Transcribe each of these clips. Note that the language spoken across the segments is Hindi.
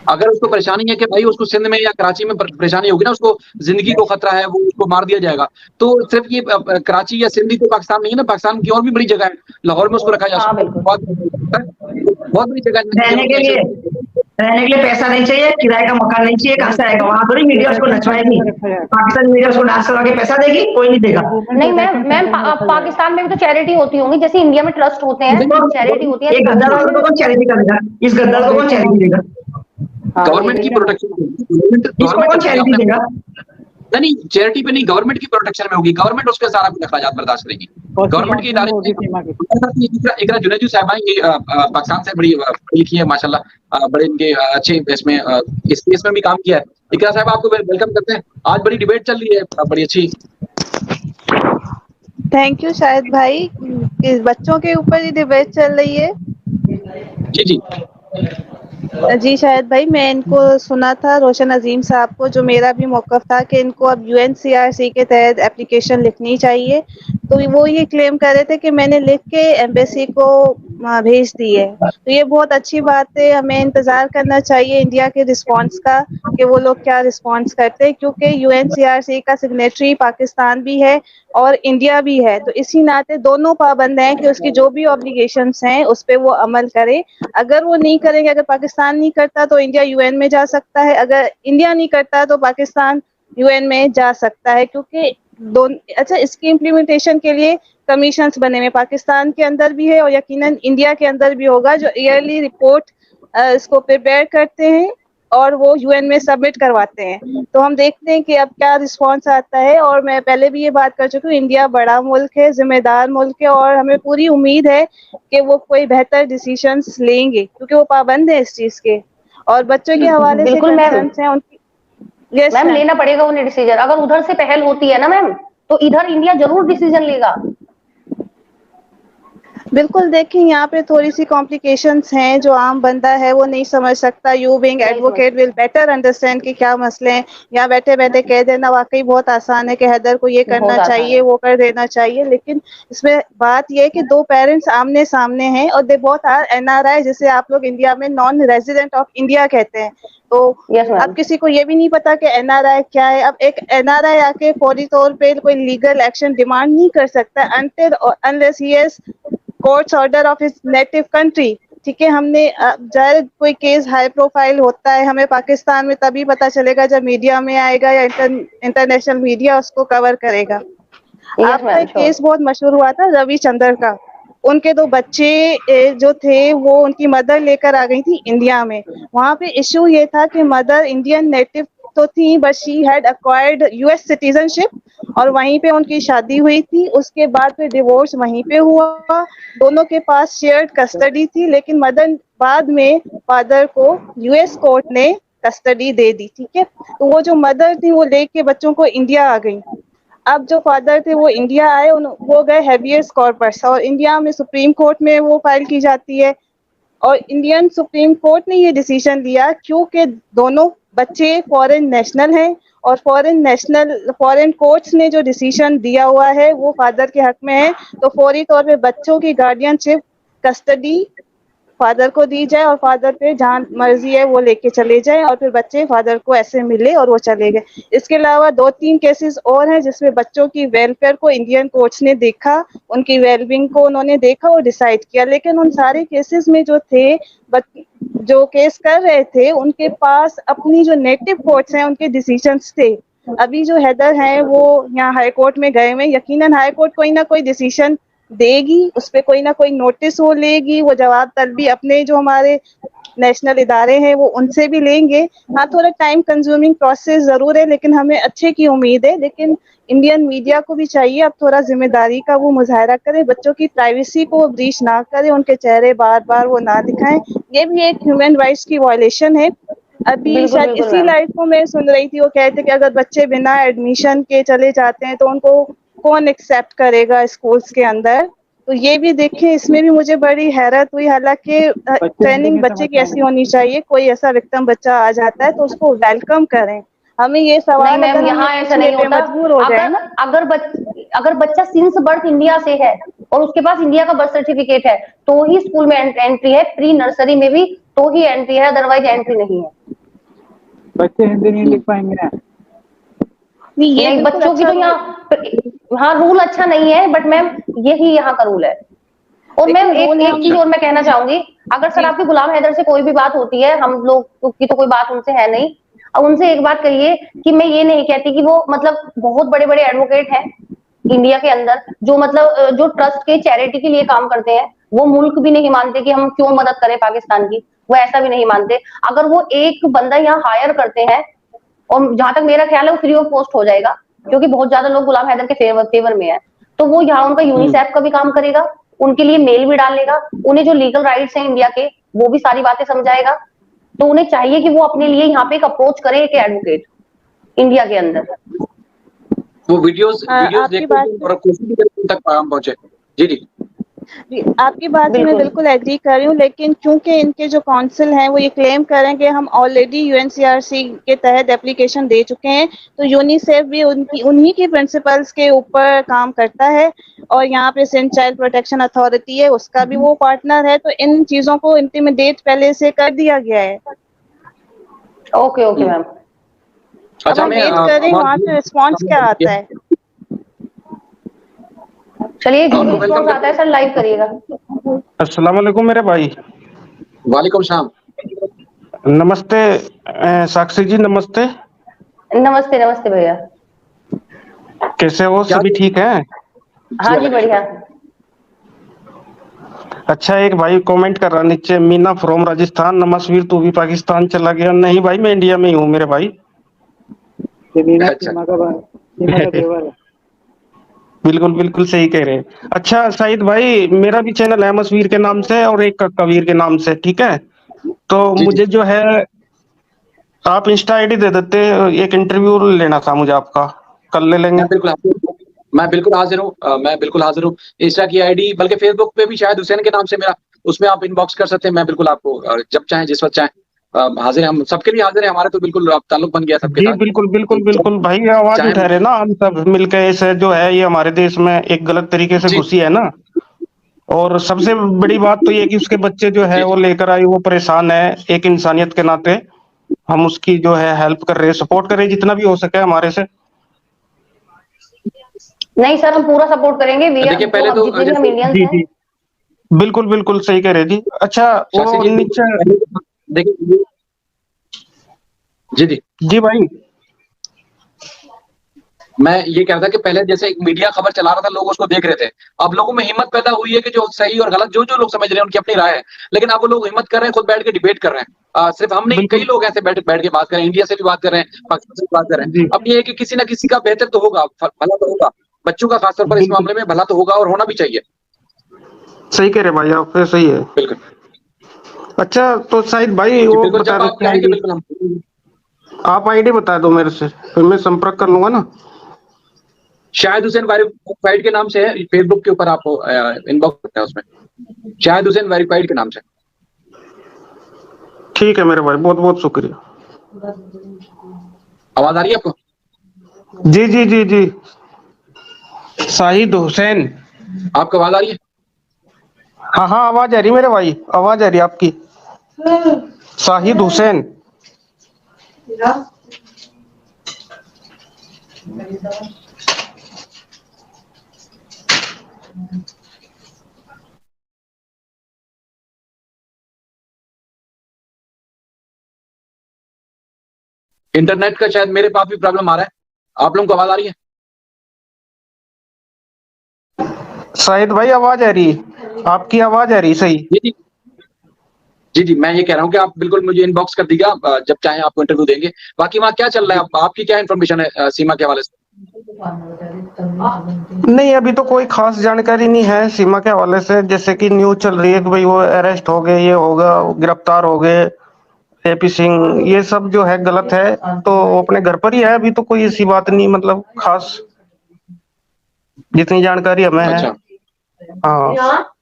अगर उसको परेशानी है कि भाई उसको सिंध में या कराची में परेशानी होगी ना, उसको जिंदगी को खतरा है, वो उसको मार दिया जाएगा, तो सिर्फ ये कराची या सिंध ही तो पाकिस्तान नहीं है ना, पाकिस्तान की और भी बड़ी जगह है, लाहौर में उसको रखा जा हाँ सकता है, बिल्कुल। बहुत बड़ी जगह है। रहने के लिए पैसा नहीं चाहिए, किराए का मकान नहीं चाहिए, कहाँ से आएगा? वहां थोड़ी मीडिया उसको नचवाएगी, पाकिस्तान मीडिया उसको डांस करवा के पैसा देगी, कोई नहीं देगा। नहीं मैम पाकिस्तान में भी तो चैरिटी होती होंगी, जैसे इंडिया में ट्रस्ट होते हैं, चैरिटी होती है। एक गद्दार वालों को कौन चैरिटी करेगा? इस गद्दार को कौन चैरिटी देगा? गवर्नमेंट की प्रोटेक्शन, इसको कौन चैरिटी देगा? नहीं, चैरिटी पे नहीं, गवर्नमेंट की प्रोटेक्शन में होगी, गवर्नमेंट उसके सारा कुछ अखराजात बर्दाश्त करेगी, गवर्नमेंट के इदारे। इकरा जुनैदी साहब ये पाकिस्तान से बड़ी लिखी है माशाल्लाह, बड़े इनके अच्छे इसमें इस केस में भी काम किया है। इकरा साहब आपको वेलकम करते हैं, आज बड़ी डिबेट चल रही है, बड़ी अच्छी। थैंक यू शाहिद भाई, इस बच्चों के ऊपर ही डिबेट चल रही है। जी जी जी शाहिद भाई, मैं इनको सुना था रोशन अजीम साहब को, जो मेरा भी मौक़िफ़ था कि इनको अब यूएनसीआरसी के तहत एप्लीकेशन लिखनी चाहिए, तो वो ये क्लेम कर रहे थे कि मैंने लिख के एम्बेसी को भेज दी है। तो ये बहुत अच्छी बात है, हमें इंतज़ार करना चाहिए इंडिया के रिस्पॉन्स का कि वो लोग क्या रिस्पॉन्स करते हैं, क्योंकि यूएनसीआरसी का सिग्नेटरी पाकिस्तान भी है और इंडिया भी है, तो इसी नाते दोनों पाबंद हैं कि उसकी जो भी ऑब्लिगेशंस हैं उस पर वो अमल करे। अगर वो नहीं करेंगे, अगर पाकिस्तान नहीं करता तो इंडिया यूएन में जा सकता है, अगर इंडिया नहीं करता तो पाकिस्तान यूएन में जा सकता है, क्योंकि अच्छा, इसकी इम्प्लीमेंटेशन के लिए कमीशंस बने हुए पाकिस्तान के अंदर भी है और यकीनन इंडिया के अंदर भी होगा, जो ईयरली रिपोर्ट इसको प्रिपेयर करते हैं और वो यूएन में सबमिट करवाते हैं। तो हम देखते हैं कि अब क्या रिस्पांस आता है, और मैं पहले भी ये बात कर चुकी हूँ, इंडिया बड़ा मुल्क है, जिम्मेदार मुल्क है, और हमें पूरी उम्मीद है कि वो कोई बेहतर डिसीजंस लेंगे, क्योंकि वो पाबंद है इस चीज के। और बच्चों के हवाले से कंसर्न्स हैं उनकी। मैम लेना पड़ेगा उन्हें डिसीजन, अगर उधर से पहल होती है ना मैम, तो इधर इंडिया जरूर डिसीजन लेगा। बिल्कुल, देखिए यहाँ पे थोड़ी सी कॉम्प्लिकेशंस हैं, जो आम बंदा है वो नहीं समझ सकता। You being advocate will better understand कि क्या मसले हैं। यहाँ बैठे बैठे कह देना वाकई बहुत आसान है कि हैदर को ये करना चाहिए, वो कर देना चाहिए, लेकिन इसमें बात ये है कि दो पेरेंट्स आमने सामने हैं और दे बोथ आर एनआरआई, जिसे आप लोग इंडिया में नॉन रेजिडेंट ऑफ इंडिया कहते हैं। तो अब किसी को ये भी नहीं पता कि एनआरआई क्या है। अब एक एनआरआई आके फौरी तौर पे कोई लीगल एक्शन डिमांड नहीं कर सकता until unless he has courts order of his native country. ठीक है, हमने जाहिर कोई केस हाई प्रोफाइल होता है, हमें पाकिस्तान में तभी पता चलेगा जब मीडिया में आएगा या इंटरनेशनल मीडिया उसको कवर करेगा। आपका एक केस बहुत मशहूर हुआ था रविचंद्र का, उनके दो बच्चे जो थे वो उनकी मदर लेकर आ गई थी इंडिया में। वहाँ पे इशू ये था कि मदर इंडियन नेटिव तो थी, but she had acquired US citizenship और वहीं पे उनकी शादी हुई थी। उसके बाद फिर डिवोर्स वहीं पे हुआ, दोनों के पास शेयर्ड कस्टडी थी, लेकिन मदर बाद में फादर को यूएस कोर्ट ने कस्टडी दे दी। ठीक है, तो वो जो मदर थी वो लेके बच्चों को इंडिया आ गई। अब जो फादर थे वो इंडिया आए, वो गए हैबियस कॉर्पस और इंडिया में सुप्रीम कोर्ट में वो फाइल की जाती है और इंडियन सुप्रीम कोर्ट ने ये डिसीजन लिया क्योंकि दोनों बच्चे फॉरेन नेशनल हैं और फॉरेन कोर्ट्स ने जो डिसीजन दिया हुआ है वो फादर के हक में है, तो फौरी तौर पे बच्चों की गार्डियनशिप कस्टडी फादर को दी जाए और फादर पे जहाँ मर्जी है वो लेके चले जाए और फिर बच्चे फादर को ऐसे मिले और वो चले गए। इसके अलावा 2-3 केसेस और हैं जिसमें बच्चों की वेलफेयर को इंडियन कोर्ट्स ने देखा, उनकी वेलबींग को उन्होंने देखा और डिसाइड किया, लेकिन उन सारे केसेस में जो थे जो केस कर रहे थे उनके पास अपनी जो नेटिव कोर्ट्स हैं उनके डिसीजंस थे। अभी जो हैदर हैं वो यहाँ हाई कोर्ट में गए हुए, यकीनन हाई कोर्ट कोई ना कोई डिसीजन देगी, उस पर कोई ना कोई नोटिस वो लेगी, वो जवाब तलबी अपने जो हमारे नेशनल इदारे हैं वो उनसे भी लेंगे। हाँ, थोड़ा टाइम कंज्यूमिंग प्रोसेस जरूर है, लेकिन हमें अच्छे की उम्मीद है। लेकिन इंडियन मीडिया को भी चाहिए अब थोड़ा जिम्मेदारी का वो मुजाहरा करे, बच्चों की प्राइवेसी को ब्रीच ना करे, उनके चेहरे बार बार वो ना दिखाएं, ये भी एक ह्यूमन राइट्स की वायलेशन है। अभी शायद इसी लाइफ को मैं सुन रही थी, वो कहते कि अगर बच्चे बिना एडमिशन के चले जाते हैं तो उनको कौन एक्सेप्ट करेगा स्कूल्स के अंदर। तो ये भी देखें, इसमें भी मुझे बड़ी हैरत हुई। हालांकि ट्रेनिंग बच्चे की ऐसी होनी चाहिए, कोई ऐसा विक्टिम बच्चा आ जाता है तो उसको वेलकम करें। हमें ये सवाल नहीं मैम, यहाँ ऐसा नहीं होता। मजबूर हो जाए ना, अगर बच्चा सिंस बर्थ इंडिया से है और उसके पास इंडिया का बर्थ सर्टिफिकेट है तो ही स्कूल में एंट्री है, प्री नर्सरी में भी तो ही एंट्री है, अदरवाइज एंट्री नहीं है। बच्चे हिंदी नहीं लिख पाएंगे। नहीं ये नहीं, बिल्कुल बच्चों की अच्छा तो यहाँ, हाँ रूल अच्छा नहीं है, बट मैम यही यहाँ का रूल है। और मैम देखिए, एक रूल एक हम चीज और मैं कहना चाहूंगी, अगर सर जी आपकी गुलाम हैदर से कोई भी बात होती है, हम लोग की तो कोई बात उनसे है नहीं, अब उनसे एक बात कहिए कि मैं ये नहीं कहती कि वो मतलब बहुत बड़े बड़े एडवोकेट हैं इंडिया के अंदर, जो मतलब जो ट्रस्ट के चैरिटी के लिए काम करते हैं, वो मुल्क भी नहीं मानते कि हम क्यों मदद करें पाकिस्तान की, वो ऐसा भी नहीं मानते। अगर वो एक बंदा यहाँ हायर करते हैं, और जहां तक मेरा ख्याल है वो फ्री ऑफ कॉस्ट हो जाएगा, क्योंकि बहुत ज्यादा लोग गुलाम हैदर के फेवर में है, तो वो यहाँ उनका यूनिसेफ का भी काम करेगा, उनके लिए मेल भी डालेगा, उन्हें जो लीगल राइट्स हैं इंडिया के वो भी सारी बातें समझाएगा। तो उन्हें चाहिए कि वो अपने लिए यहाँ पे एक अप्रोच करें, एक एडवोकेट इंडिया के अंदर। वो वीडियोस वीडियोस आपकी देखते बात थे और कोशिश भी करते उन तक पैगाम पहुंचे। जी जी। आपकी बात से मैं बिल्कुल। बिल्कुल एग्री कर रही हूँ, लेकिन क्योंकि इनके जो काउंसिल हैं वो ये क्लेम कर रहे हैं कि हम ऑलरेडी यूएनसीआरसी के तहत एप्लीकेशन दे चुके हैं, तो यूनिसेफ भी उनकी उन्हीं की प्रिंसिपल्स के ऊपर काम करता है, और यहाँ पे सिंध चाइल्ड प्रोटेक्शन अथॉरिटी है, उसका भी वो पार्टनर है, तो इन चीजों को इंटिमिडेट पहले से कर दिया गया है। Okay okay ma'am. अब अच्छा हम मैं वेट कर रहे हैं वहां से रिस्पॉन्स क्या आता है। चलिए, जो भी आपको वेलकम रिस्पॉन्स आता है सर लाइव करिएगा। अस्सलाम वालेकुम मेरे भाई। वालेकुम सलाम। नमस्ते साक्षी जी, नमस्ते। नमस्ते नमस्ते भैया। कैसे हो, क्या सभी ठीक हैं? हाँ जी बढ़िया। अच्छा, एक भाई कमेंट कर रहा नीचे, मीना फ्रॉम राजस्थान, नमस्वीर तू भी पाकिस्तान चला गया? नहीं भाई, मैं इंडिया में ही हूँ मेरे भाई। मीना अच्छा। सीमा का देवर है। बिल्कुल बिल्कुल सही कह रहे हैं। अच्छा साहिद भाई, मेरा भी चैनल है मसवीर के नाम से और एक कबीर के नाम से, ठीक है? तो जी जी। मुझे जो है आप इंस्टा आईडी दे देते, एक इंटरव्यू लेना था मुझे आपका, कल ले लेंगे। मैं बिल्कुल हाजिर हूँ। मैं बिल्कुल हाजिर हूँ। इंस्टा की आईडी, बल्कि फेसबुक पे भी शायद हुसैन के नाम से मेरा, उसमें आप इनबॉक्स कर सकते हैं। मैं बिल्कुल आपको जब चाहें जिस वक्त चाहें हाजिर हैं। हम सबके लिए हाजिर हैं, हमारे तो बिल्कुल अब ताल्लुक बन गया सबके जी साथ। बिल्कुल तो बिल्कुल बिल्कुल भाई, ये आवाज चाहे उठा रहे ना हम सब मिलकर, इसे जो है ये हमारे देश में एक गलत तरीके से जी घुसी है ना। और सबसे बड़ी बात तो ये है कि उसके बच्चे जो है जी वो लेकर आई, वो परेशान है, एक इंसानियत के नाते हम उसकी जो है हेल्प कर रहे हैं, सपोर्ट कर रहे हैं जितना भी हो सके हमारे से। नहीं सर, हम पूरा सपोर्ट करेंगे, वी आर देखिए जो पहले अब तो जितने भी हम जैसे इंडियंस जी हैं। जी बिल्कुल बिल्कुल सही कह रहे जी। अच्छा शास्त्री वो जी नीचे, देखिए जी जी। जी भाई। मैं ये कह रहा था कि पहले जैसे एक मीडिया खबर चला रहा था, लोग उसको देख रहे थे। अब लोगों में हिम्मत पैदा हुई है कि जो सही और गलत जो जो लोग समझ रहे हैं उनकी अपनी राय है, लेकिन अब वो लोग हिम्मत कर रहे हैं, खुद बैठ के डिबेट कर रहे हैं। सिर्फ हम नहीं, कई बिल्कुल लोग ऐसे बैठ बैठ के बात कर रहे हैं, इंडिया से भी बात कर रहे हैं, पाकिस्तान से भी बात कर रहे जी हैं। अब ये है कि किसी ना किसी का बेहतर तो होगा, भला तो होगा, बच्चों का खासतौर पर इस बिल्कुल मामले में भला तो होगा और होना भी चाहिए। सही कह रहे भाई आप, ये सही है। बिल्कुल अच्छा तो शाहिद भाई जी वो बिल्कुल, बता जब दो आप क्या कहेंगे आईडी, बिल्कुल हम। आप आईडी बता दो मेरे से, फिर मैं संपर्क कर लूंगा ना। शाहिद हुसैन वेरीफाइड के नाम से है फेसबुक के ऊपर, आप इनबॉक्स करते हैं उसमें शाहिद हुसैन वेरीफाइड के नाम से। ठीक है मेरे भाई, बहुत बहुत शुक्रिया। आवाज आ रही है आपको? जी जी जी जी। शाहिद हुसैन। आपको आवाज आ रही है? हाँ हाँ आवाज आ रही मेरे भाई, आवाज आ रही है आपकी। शाहिद हुसैन। इंटरनेट का शायद मेरे पास भी प्रॉब्लम आ रहा है। आप लोगों को आवाज आ रही है? शाहिद भाई आवाज आ रही है, आपकी आवाज आ रही सही। जी जी जी जी। मैं ये कह रहा हूँ कि आप बिल्कुल मुझे इनबॉक्स कर दीजिए, आप जब चाहें आपको इंटरव्यू देंगे। बाकी वहाँ क्या चल रहा है, आपकी क्या इन्फॉर्मेशन है सीमा के हवाले से? नहीं अभी तो कोई खास जानकारी नहीं है सीमा के हवाले से, जैसे कि न्यूज चल रही है कि भाई वो अरेस्ट हो गए, ये होगा, गिरफ्तार हो गए एपी सिंह, ये सब जो है गलत है, तो वो अपने घर पर ही है। अभी तो कोई ऐसी बात नहीं, मतलब खास जितनी जानकारी हमें है। अच्छा, हाँ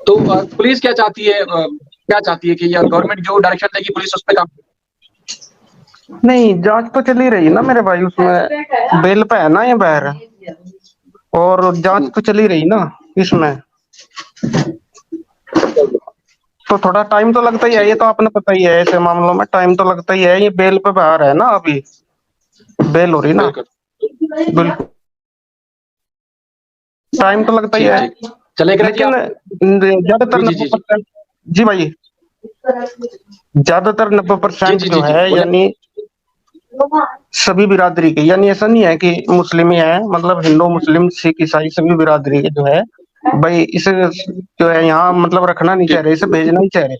तो पुलिस क्या चाहती है, क्या चाहती है कि या गवर्नमेंट जो डायरेक्शन देगी पुलिस उस पर काम? नहीं, जांच तो चली रही ना मेरे भाई, उसमें बेल पे है ना ये बहर, और जांच तो चली रही ना इसमें। तो थोड़ा टाइम तो लगता ही है, ये तो आपने पता ही है, ऐसे मामलों में टाइम तो लगता ही है। ये बेल पे बाहर है ना, अभी बेल हो रही ना, बिल्कुल बिल्कुल टाइम तो लगता ही ठीक है। ठीक चले एक लेकिन ज्यादातर जी, जी, 90%, जी भाई, ज्यादातर 90% जी, जो जी, है बोले। यानी सभी बिरादरी के, यानी ऐसा नहीं है कि मुस्लिम ही है, मतलब हिंदू मुस्लिम सिख ईसाई सभी बिरादरी के जो है भाई, इसे जो है यहाँ मतलब रखना नहीं चाह रहे, इसे भेजना ही चाह रहे।